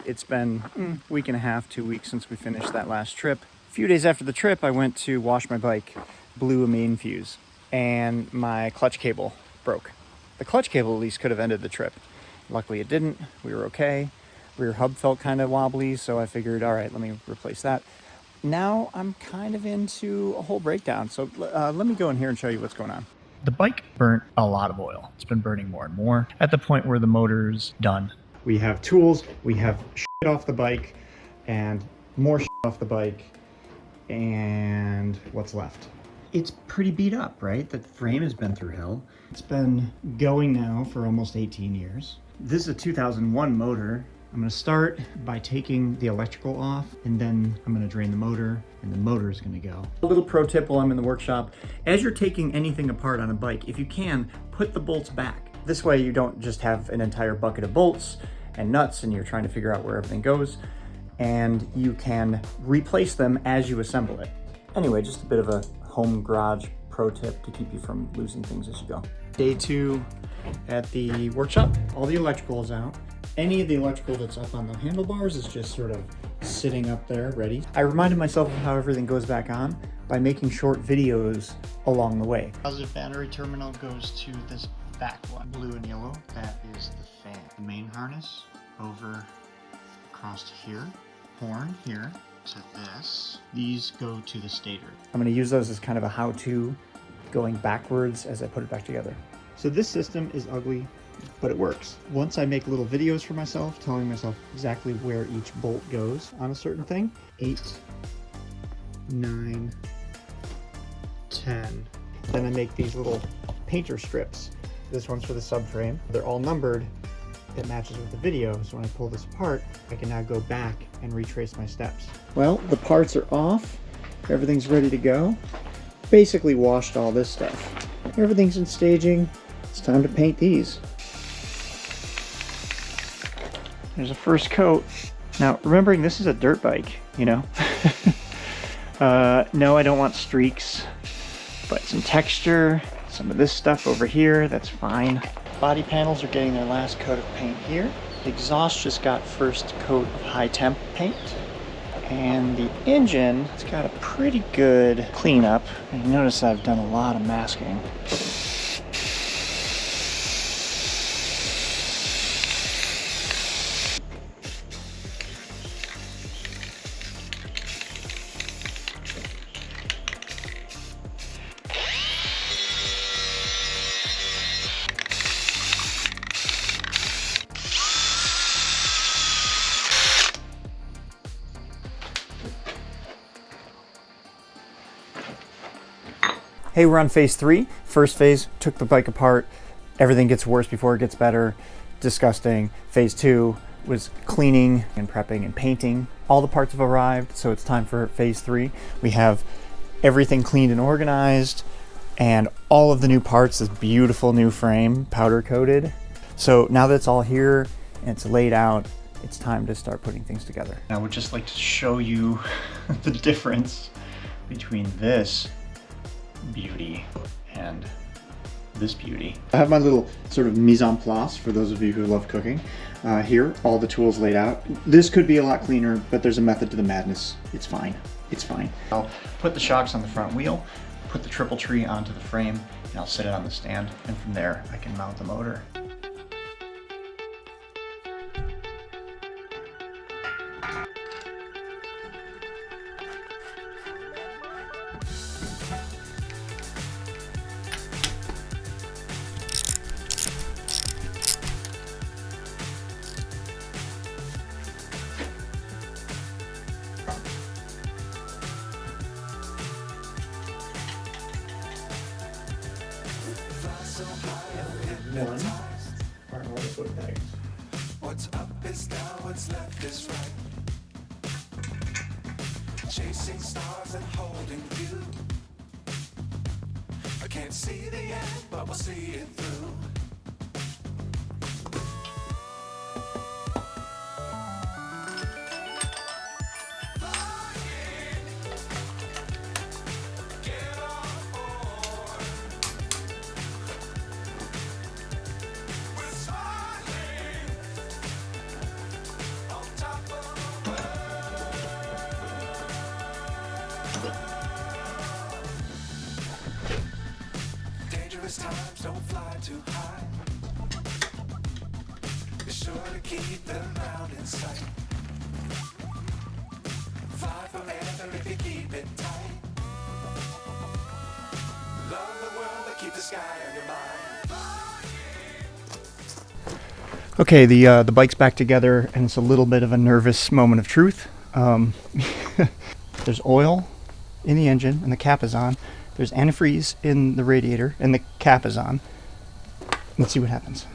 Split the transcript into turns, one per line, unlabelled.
it's been a week and a half, 2 weeks since we finished that last trip. A few days after the trip, I went to wash my bike, blew a main fuse, and my clutch cable broke. The clutch cable at least could have ended the trip. Luckily it didn't. We were okay. Rear hub felt kind of wobbly, so I figured, all right, let me replace that. Now I'm kind of into a whole breakdown, so let me go in here and show you what's going on. The bike burnt a lot of oil. It's been burning more and more at the point where the motor's done. We have tools, we have shit off the bike, and more shit off the bike, and what's left? It's pretty beat up, right? The frame has been through hell. It's been going now for almost 18 years. This is a 2001 motor. I'm gonna start by taking the electrical off, and then I'm gonna drain the motor, and the motor is gonna go. A little pro tip while I'm in the workshop: as you're taking anything apart on a bike, if you can, put the bolts back. This way you don't just have an entire bucket of bolts and nuts and you're trying to figure out where everything goes, and you can replace them as you assemble it. Anyway, just a bit of a home garage pro tip to keep you from losing things as you go. Day 2 at the workshop. All the electrical is out. Any of the electrical that's up on the handlebars is just sort of sitting up there ready. I reminded myself of how everything goes back on by making short videos along the way. Positive battery terminal goes to this back one, blue and yellow. That is the fan. The main harness over across to here, horn here to this. These go to the stator. I'm going to use those as kind of a how-to going backwards as I put it back together. So this system is ugly, but it works. Once I make little videos for myself, telling myself exactly where each bolt goes on a certain thing, 8, 9, 10. Then I make these little painter strips. This one's for the subframe. They're all numbered. That matches with the video, so when I pull this apart, I can now go back and retrace my steps. Well, the parts are off. Everything's ready to go. Basically washed all this stuff. Everything's in staging. It's time to paint these. There's a first coat. Now, remembering this is a dirt bike, you know? No, I don't want streaks, but some texture, some of this stuff over here, that's fine. Body panels are getting their last coat of paint here. The exhaust just got first coat of high temp paint. And the engine, it's got a pretty good cleanup. And you notice I've done a lot of masking. Hey, we're on phase 3. First phase, took the bike apart. Everything gets worse before it gets better. Disgusting. Phase 2 was cleaning and prepping and painting. All the parts have arrived, so it's time for phase 3. We have everything cleaned and organized, and all of the new parts, this beautiful new frame, powder coated. So now that it's all here and it's laid out, it's time to start putting things together. I would just like to show you the difference between this beauty and this beauty. I have my little sort of mise en place for those of you who love cooking. Here, all the tools laid out. This could be a lot cleaner, but there's a method to the madness. It's fine. It's fine. I'll put the shocks on the front wheel, put the triple tree onto the frame, and I'll set it on the stand, and from there I can mount the motor. One are all the foot pegs. What's up is down, what's left is right. Chasing stars and holding you. I can't see the end, but we'll see it through. Top
ground in sight. Fly forever if you keep it tight. Love the world, but keep the sky on your mind.
Okay, the bike's back together, and it's a little bit of a nervous moment of truth. There's oil in the engine, and the cap is on. There's antifreeze in the radiator, and the cap is on. Let's see what happens.